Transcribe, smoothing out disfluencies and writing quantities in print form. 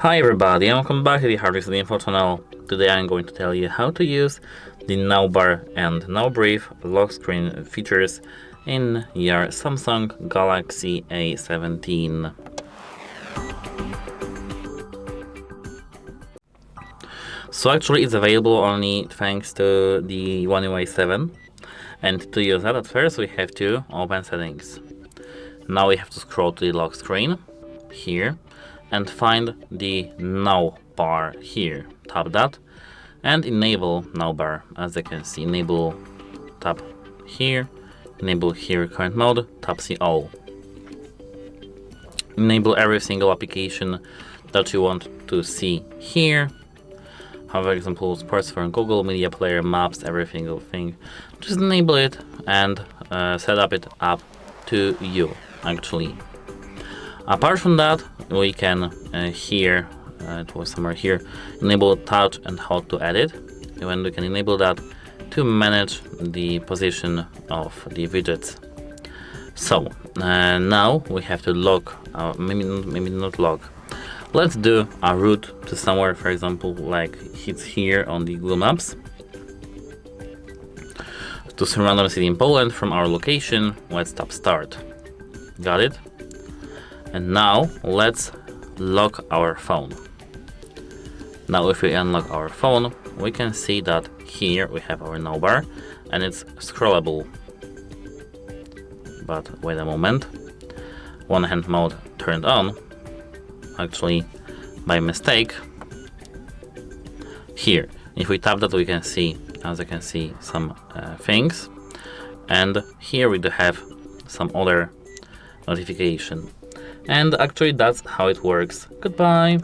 Hi everybody, and welcome back to the HardReset.Info channel. Today I'm going to tell you how to use the Now Bar and Now Brief lock screen features in your Samsung Galaxy A17. So actually it's available only thanks to the One UI 7, and to use that at first we have to open settings. Now we have to scroll to the lock screen here and find the Now bar here. Tap that and enable Now bar. As you can see, enable, tap here, enable here current mode, tap see all. Enable every single application that you want to see here. For example, sports for Google, media player, maps, every single thing. Just enable it and set up it up to you actually. Apart from that, we can here, it was somewhere here, enable touch and hold to edit. And we can enable that to manage the position of the widgets. So now we have to log, maybe not log. Let's do a route to somewhere, for example, like it's here on the Google Maps. To some random city in Poland from our location, let's tap start. Got it? And now let's lock our phone. Now if we unlock our phone, we can see that here we have our Now bar and it's scrollable. But wait a moment, one hand mode turned on, actually by mistake. Here, if we tap that, we can see, as you can see, some things, and here we do have some other notification. And actually that's how it works. Goodbye.